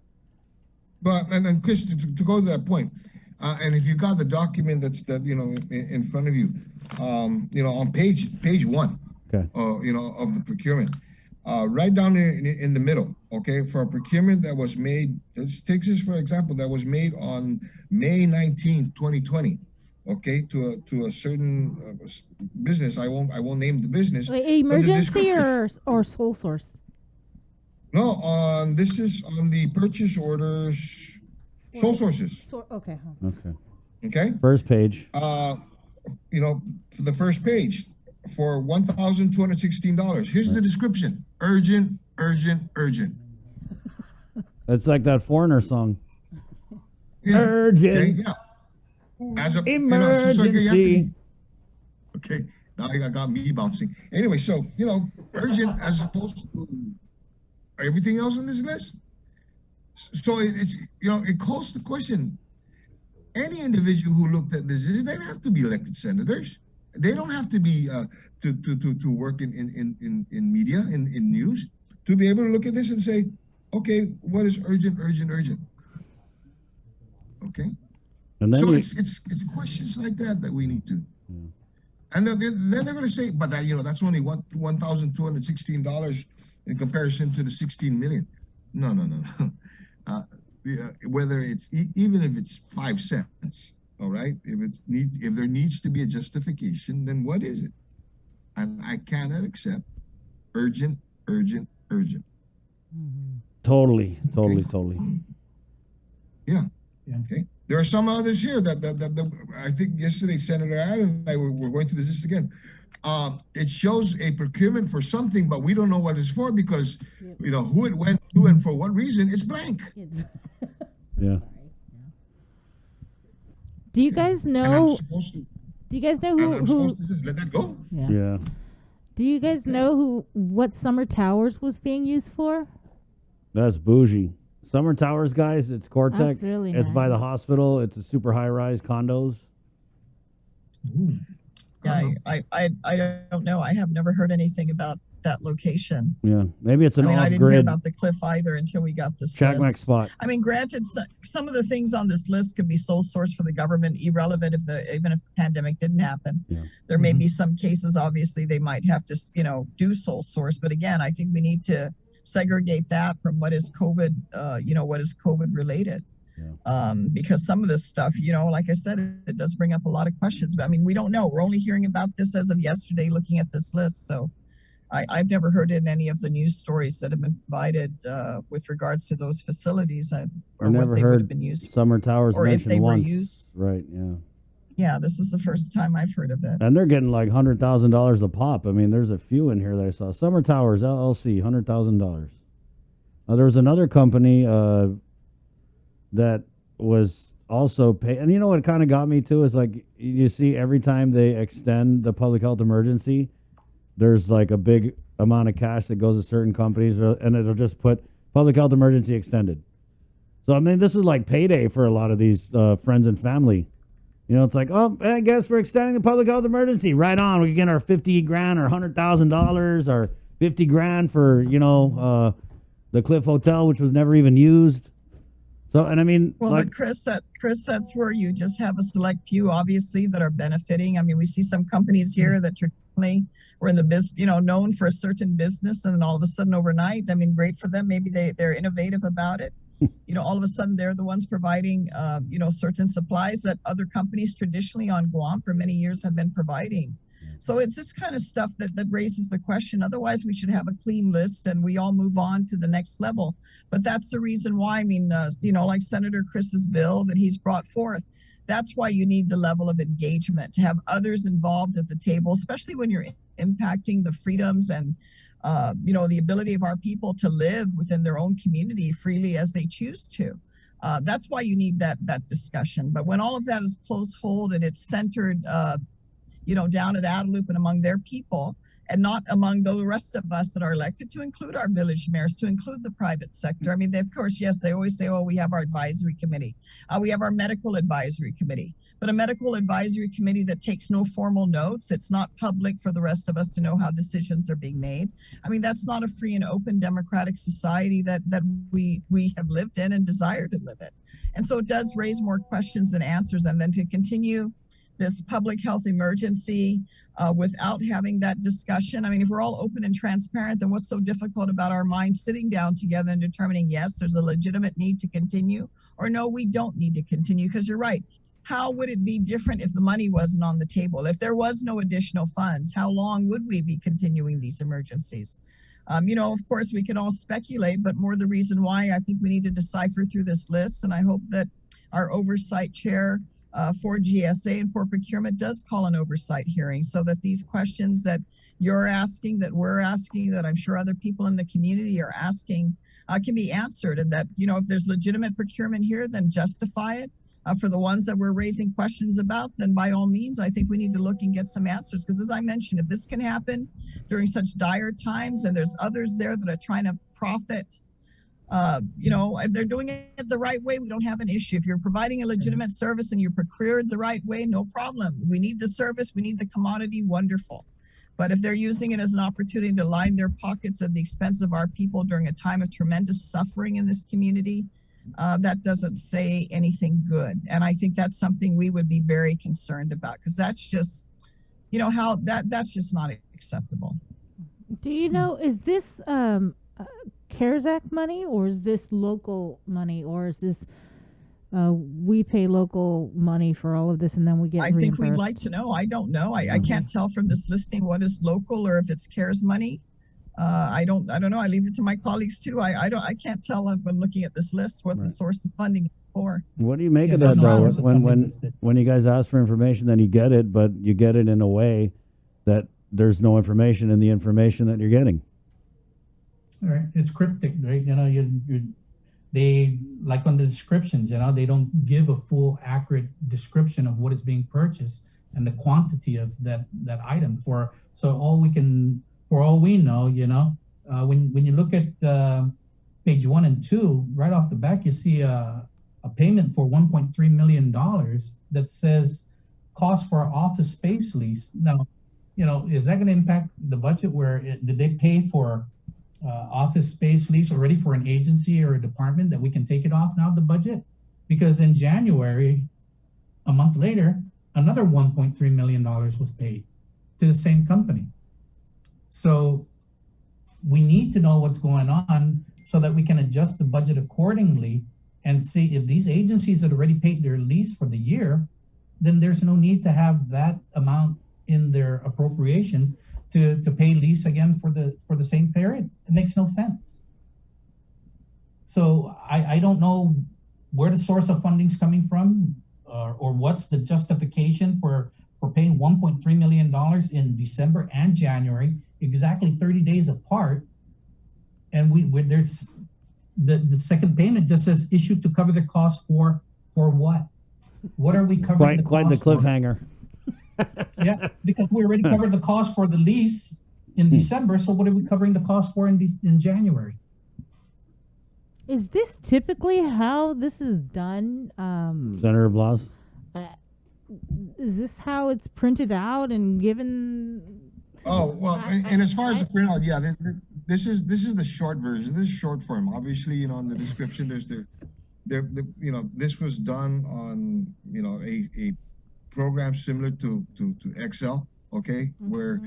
F: But and then Chris, to go to that point, and if you got the document in front of you, on page 1,
A: okay,
F: of the procurement, right down in the middle, okay, for a procurement that was made, let's take this for example, that was made on May 19, 2020, okay, to a certain business. I won't name the business.
B: Wait, emergency or sole source?
F: No, this is on the purchase orders, sole sources.
B: Okay.
F: Okay.
A: First page.
F: The first page for $1,216. Here's the description: urgent, urgent, urgent.
A: It's like that Foreigner song.
F: Yeah.
A: Urgent.
F: Okay, yeah. As a
A: emergency.
F: Okay, now you got me bouncing. Anyway, so urgent as opposed to everything else on this list. So it's it calls the question. Any individual who looked at this, they don't have to be elected senators. They don't have to be to work in media, in news, to be able to look at this and say, okay, what is urgent, urgent, urgent? Okay.
A: And then
F: so it's questions like that we need to.
A: Yeah.
F: And then they're going to say, but that's only $1,216 in comparison to the 16 million. No. Whether it's even if it's 5 cents, all right. If there needs to be a justification, then what is it? And I cannot accept urgent, urgent, urgent.
A: Totally.
F: Yeah.
E: Yeah.
F: Okay. There are some others here that I think yesterday Senator Adam and I were going through this list again. It shows a procurement for something, but we don't know what it's for because who it went to and for what reason. It's blank.
A: Yeah.
B: Do you guys
F: And I'm
B: know?
F: supposed to.
B: Do you guys know
F: And I'm
B: who?
F: supposed to just let that go.
A: Yeah.
B: Do you guys know what Summer Towers was being used for?
A: That's bougie. Summer Towers, guys. It's Cortec.
B: That's really
A: It's by the
B: nice.
A: hospital. It's a super high-rise condos.
E: Ooh.
D: Yeah, I don't know. I have never heard anything about that location.
A: Yeah. Maybe it's an
D: I didn't hear
A: off-grid
D: about the cliff either until we got this
A: Chacmac
D: list.
A: spot.
D: Granted, some of the things on this list could be sole source for the government, irrelevant even if the pandemic didn't happen.
A: Yeah.
D: There may be some cases, obviously, they might have to, do sole source. But again, I think we need to segregate that from what is COVID, what is COVID related.
A: Yeah.
D: Because some of this stuff, like I said, it does bring up a lot of questions. But we don't know. We're only hearing about this as of yesterday, looking at this list. So I've never heard in any of the news stories that have been provided with regards to those facilities or
A: I never
D: what they would
A: heard
D: have been used for,
A: Summer Towers
D: or if
A: mentioned
D: they were
A: once.
D: used.
A: Right. Yeah.
D: Yeah, this is the first time I've heard of it.
A: And they're getting like $100,000 a pop. There's a few in here that I saw. Summer Towers LLC, $100,000. There was another company that was also pay. And you know what kind of got me too is like you see every time they extend the public health emergency, there's like a big amount of cash that goes to certain companies, and it'll just put public health emergency extended. So this is like payday for a lot of these friends and family. It's like, oh, I guess we're extending the public health emergency. Right on, we get our $50,000 or $100,000 or $50,000 for the Cliff Hotel, which was never even used. So, and
D: But Chris, that's where you just have a select few, obviously, that are benefiting. We see some companies here that traditionally were in the business, known for a certain business, and then all of a sudden overnight, great for them. Maybe they're innovative about it. All of a sudden they're the ones providing, certain supplies that other companies traditionally on Guam for many years have been providing. So it's this kind of stuff that raises the question. Otherwise, we should have a clean list and we all move on to the next level. But that's the reason why, like Senator Chris's bill that he's brought forth, that's why you need the level of engagement, to have others involved at the table, especially when you're impacting the freedoms and the ability of our people to live within their own community freely as they choose to. That's why you need that discussion. But when all of that is close hold and it's centered, down at Adelup and among their people, and not among the rest of us that are elected, to include our village mayors, to include the private sector. They, of course, yes, they always say, oh, we have our advisory committee. We have our medical advisory committee. But a medical advisory committee that takes no formal notes, it's not public for the rest of us to know how decisions are being made. That's not a free and open democratic society that we have lived in and desire to live in. And so it does raise more questions than answers. And then to continue this public health emergency without having that discussion. If we're all open and transparent, then what's so difficult about our minds sitting down together and determining, yes, there's a legitimate need to continue, or no, we don't need to continue? Because you're right. How would it be different if the money wasn't on the table? If there was no additional funds, how long would we be continuing these emergencies? Of course, we can all speculate, but more the reason why I think we need to decipher through this list. And I hope that our oversight chair for GSA and for procurement does call an oversight hearing, so that these questions that you're asking, that we're asking, that I'm sure other people in the community are asking, can be answered. And that, if there's legitimate procurement here, then justify it. For the ones that we're raising questions about, then by all means, I think we need to look and get some answers. Because as I mentioned, if this can happen during such dire times, and there's others there that are trying to profit, if they're doing it the right way, we don't have an issue. If you're providing a legitimate service and you're procured the right way, no problem. We need the service, we need the commodity, wonderful. But if they're using it as an opportunity to line their pockets at the expense of our people during a time of tremendous suffering in this community, that doesn't say anything good. And I think that's something we would be very concerned about, because that's just, that's just not acceptable.
B: Do you know, is this CARES Act money, or is this local money, or is this we pay local money for all of this and then we get reimbursed?
D: I think we'd like to know. I don't know. I can't tell from this listing what is local or if it's CARES money. I don't know. I leave it to my colleagues too. I can't tell when looking at this list what the source of funding is for.
A: What do you make of
E: there's
A: that
E: no
A: though?
E: source of funding listed.
A: When you guys ask for information, then you get it, but you get it in a way that there's no information in the information that you're getting.
E: All right, it's cryptic, right? You know, they, like on the descriptions, you know, they don't give a full, accurate description of what is being purchased and the quantity of that item. For all we know, you know, when you look at page 1 and 2, right off the back, you see a payment for $1.3 million that says cost for office space lease. Now, you know, is that going to impact the budget? Did they pay for office space lease already for an agency or a department that we can take it off now the budget? Because in January, a month later, another $1.3 million was paid to the same company. So we need to know what's going on so that we can adjust the budget accordingly and see if these agencies had already paid their lease for the year, then there's no need to have that amount in their appropriations to pay lease again for the same period. It makes no sense. So I don't know where the source of funding is coming from, or what's the justification for paying $1.3 million in December and January, exactly 30 days apart. And there's the second payment just says issued to cover the cost for what? What are we covering the cost
A: Quite the
E: for?
A: cliffhanger.
E: Yeah, because we already covered the cost for the lease in December. So what are we covering the cost for in January?
B: Is this typically how this is done?
A: Senator Blas?
B: Is this how it's printed out and given?
F: Oh, well, and as far as the printout, yeah, this is the short version. This is short form. Obviously, you know, in the description, there's you know, this was done on, you know, a program similar to Excel, okay, where,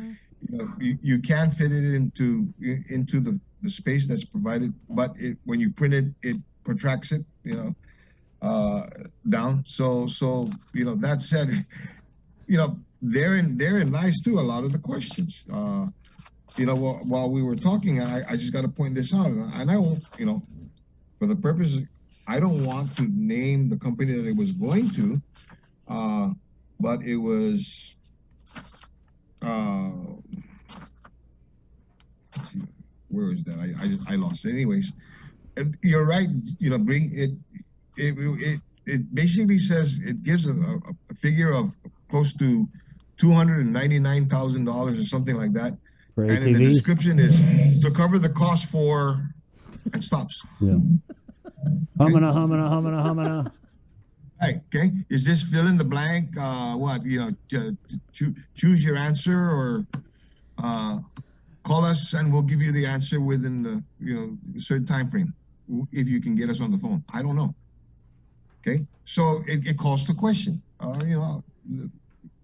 F: you know, you can fit it into the space that's provided, but when you print it, it protracts it, you know, down. So you know, that said, you know, therein lies too a lot of the questions. You know, while we were talking, I just got to point this out, and I won't, you know, for the purpose, I don't want to name the company that it was going to, but it was, where is that? I lost it. Anyways, you're right. You know, it basically says, it gives a figure of close to $299,000 or something like that.
A: For
F: and in the description is to cover the cost for, and stops.
A: Yeah. Humana.
F: Right, okay. Is this fill in the blank? What, you know, choose your answer, or call us and we'll give you the answer within the, you know, a certain time frame, if you can get us on the phone. I don't know. Okay, so it calls the question.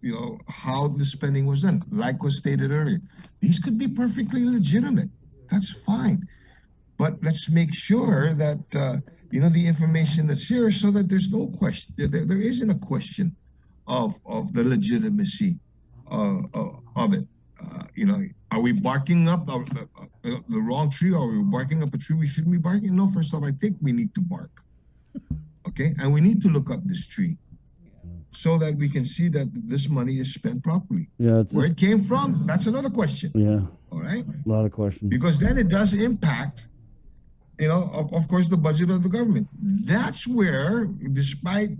F: You know, how the spending was done. Like was stated earlier, these could be perfectly legitimate. That's fine, but let's make sure that you know, the information that's here, so that there's no question. There isn't a question of the legitimacy of it. You know, are we barking up the wrong tree, or are we barking up a tree we shouldn't be barking? No, first off, I think we need to bark. Okay, and we need to look up this tree, so that we can see that this money is spent properly.
A: Yeah.
F: Where it came from, that's another question.
A: Yeah.
F: All right.
A: A lot of questions.
F: Because then it does impact, you know, of course, the budget of the government. That's where, despite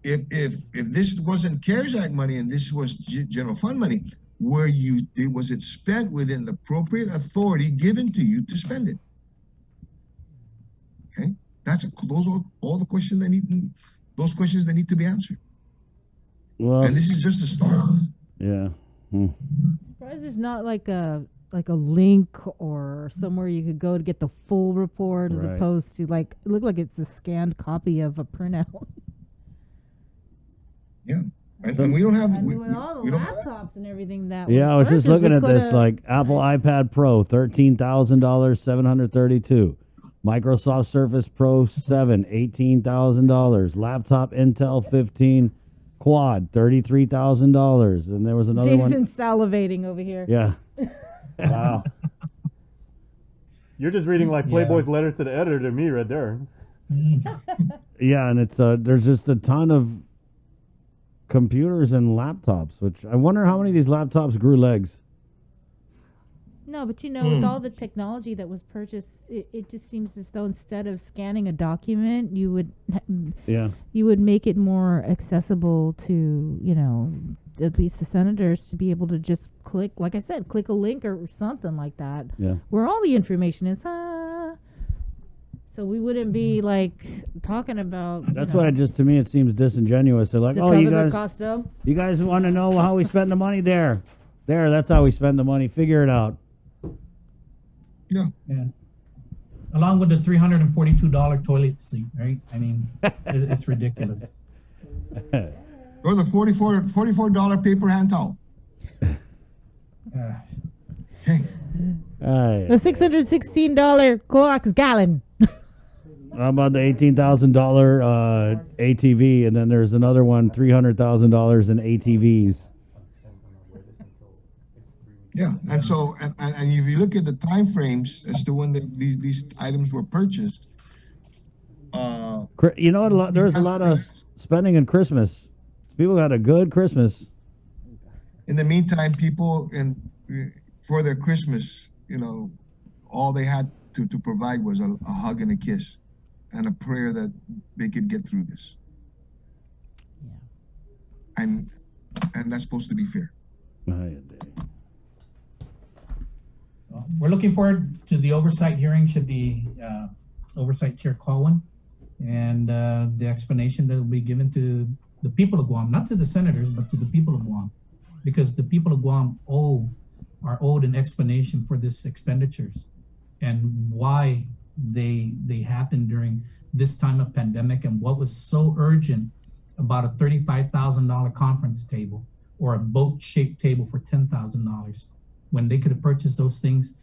F: if this wasn't CARES Act money and this was general fund money, was it spent within the appropriate authority given to you to spend it? Okay, those are all the questions those questions that need to be answered.
A: Well,
F: and this is just a start.
A: Yeah.
B: Surprised there's not like a link or somewhere you could go to get the full report, as opposed to like, it looked like it's a scanned copy of a printout.
F: Yeah. And we don't have
B: with all the laptops and everything that.
A: Yeah, I was just looking at this, like Apple iPad Pro, $13,000, $732. Microsoft Surface Pro 7, $18,000. Laptop Intel 15 Quad, $33,000. And there was another one.
B: Jason's salivating over here.
A: Yeah.
C: Wow. You're just reading like
E: Yeah.
C: Playboy's letter to the editor to me right there.
A: Yeah, and it's there's just a ton of computers and laptops, which I wonder how many of these laptops grew legs.
B: No, but with all the technology that was purchased, it just seems as though instead of scanning a document, you would make it more accessible to, at least the senators to be able to just click, like I said, click a link or something like that.
A: Yeah.
B: Where all the information is. So we wouldn't be like talking about.
A: That's why to me it seems disingenuous. They're like,
B: to
A: oh,
B: cover
A: you guys want to know how we spend the money there. That's how we spend the money. Figure it out.
F: Yeah.
E: Along with the $342 toilet seat, right? I mean, it's ridiculous.
F: Or the $44 paper hand towel. Hey.
B: The $616 Clorox gallon.
A: How about the $18,000 ATV, and then there's another one, $300,000 in ATVs.
F: Yeah, and so and if you look at the time frames as to when these items were purchased,
A: you know what? There's a lot of spending in Christmas. People got a good Christmas.
F: In the meantime, people for their Christmas, all they had to provide was a hug and a kiss, and a prayer that they could get through this. Yeah. And that's supposed to be fair.
E: We're looking forward to the oversight hearing. Should the oversight chair call one, and the explanation that will be given to the people of Guam, not to the senators, but to the people of Guam, because the people of Guam are owed an explanation for this expenditures and why they happened during this time of pandemic, and what was so urgent about a $35,000 conference table or a boat-shaped table for $10,000. when they could have purchased those things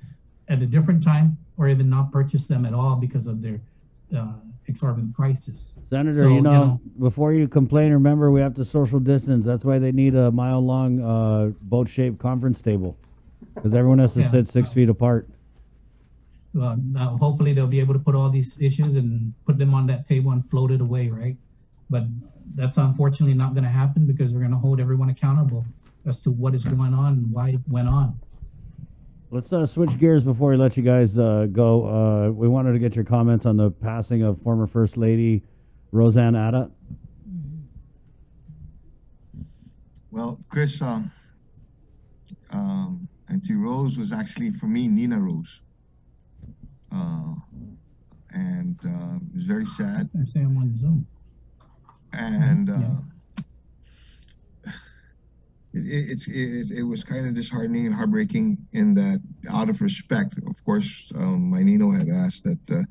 E: at a different time, or even not purchased them at all because of their exorbitant prices.
A: Senator, so, before you complain, remember we have to social distance. That's why they need a mile-long boat-shaped conference table, because everyone has to sit 6 feet apart.
E: Now, hopefully they'll be able to put all these issues and put them on that table and float it away, right? But that's unfortunately not going to happen, because we're going to hold everyone accountable as to what is going on and why it went on.
A: Let's switch gears before we let you guys go. We wanted to get your comments on the passing of former First Lady Roseanne Atta.
F: Well, Chris, Auntie Rose was actually, for me, Nina Rose. And it was very sad.
E: I say I'm on Zoom.
F: And it was kind of disheartening and heartbreaking in that, out of respect, of course, my Nino had asked that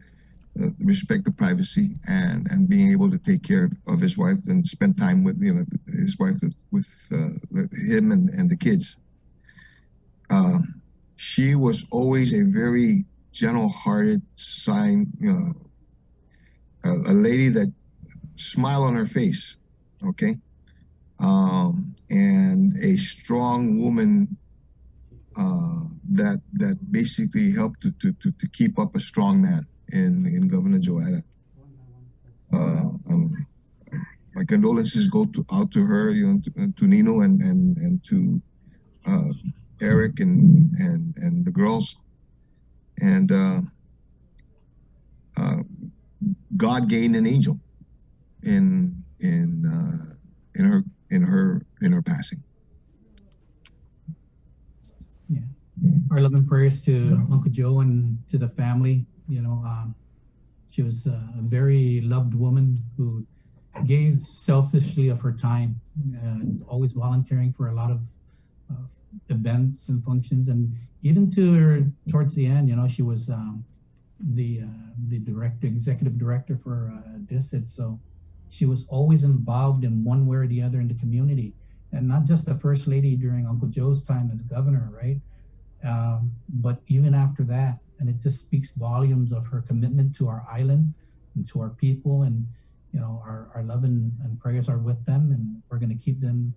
F: respect the privacy and being able to take care of his wife and spend time with his wife with him and the kids. She was always a very gentle-hearted, a lady that smile on her face, okay? And a strong woman that basically helped to keep up a strong man in Governor Joe Atta. My condolences go out to her, to Nino and to Eric and the girls. And God gained an angel in her passing.
E: Yeah, our love and prayers to Uncle Joe and to the family. She was a very loved woman who gave selfishly of her time, always volunteering for a lot of events and functions, and even to her towards the end, she was the executive director for DISIT, so she was always involved in one way or the other in the community, and not just the First Lady during Uncle Joe's time as governor, right? But even after that, and it just speaks volumes of her commitment to our island and to our people, and our love and prayers are with them, and we're going to keep them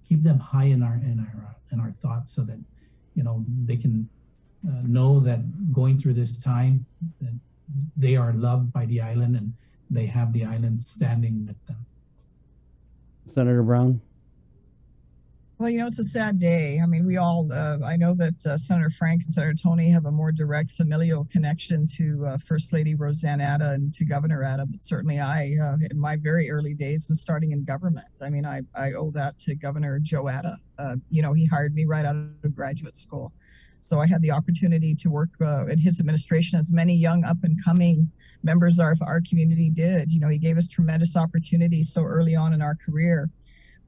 E: keep them high in our thoughts, so that they can know that going through this time, that they are loved by the island and they have the island standing with them.
A: Senator Brown?
D: Well, it's a sad day. I mean, we all, I know that Senator Frank and Senator Tony have a more direct familial connection to First Lady Roseanne Atta and to Governor Atta, but certainly I, in my very early days and starting in government, I mean, I owe that to Governor Joe Atta. He hired me right out of graduate school. So I had the opportunity to work in his administration, as many young up-and-coming members of our community did. He gave us tremendous opportunities so early on in our career.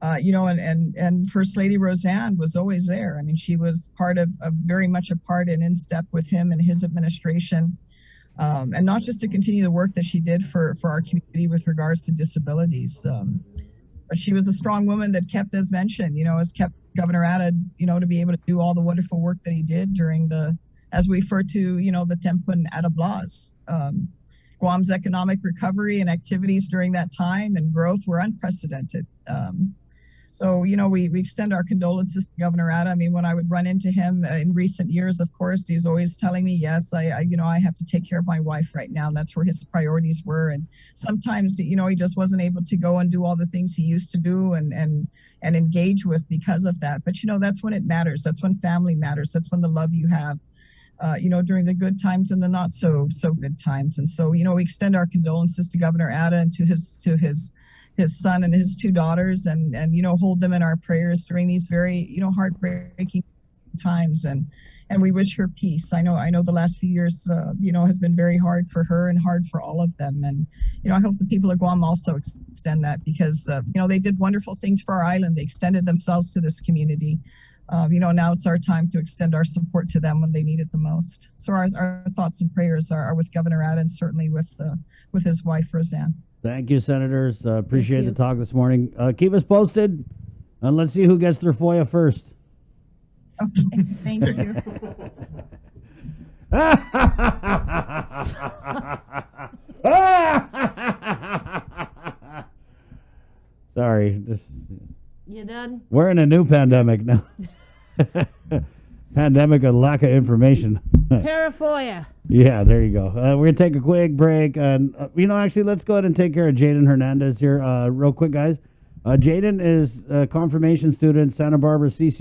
D: And First Lady Roseanne was always there. I mean, she was very much a part and in step with him and his administration. And not just to continue the work that she did for our community with regards to disabilities. But she was a strong woman that kept, as mentioned, has kept Governor Atta, to be able to do all the wonderful work that he did during as we refer to, the Tempun Atta Blas. Guam's economic recovery and activities during that time and growth were unprecedented. So, we extend our condolences to Governor Atta. I mean, when I would run into him in recent years, of course, he's always telling me, yes, I have to take care of my wife right now. And that's where his priorities were. And sometimes, he just wasn't able to go and do all the things he used to do and engage with because of that. But, that's when it matters. That's when family matters. That's when the love you have, during the good times and the not so good times. And so, we extend our condolences to Governor Atta and to his son and his two daughters and hold them in our prayers during these very, heartbreaking times. And we wish her peace. I know the last few years, has been very hard for her and hard for all of them. And, I hope the people of Guam also extend that because, they did wonderful things for our island. They extended themselves to this community. Now it's our time to extend our support to them when they need it the most. So our thoughts and prayers are with Governor Atta and certainly with his wife, Roseanne.
A: Thank you, Senators. Appreciate the talk this morning. Keep us posted, and let's see who gets their FOIA first.
D: Okay, thank you.
A: Sorry.
B: You done?
A: We're in a new pandemic now. Pandemic of lack of information.
B: Parafoya.
A: Yeah, there you go. We're going to take a quick break. And, actually, let's go ahead and take care of Jaden Hernandez here real quick, guys. Jaden is a confirmation student, Santa Barbara CC.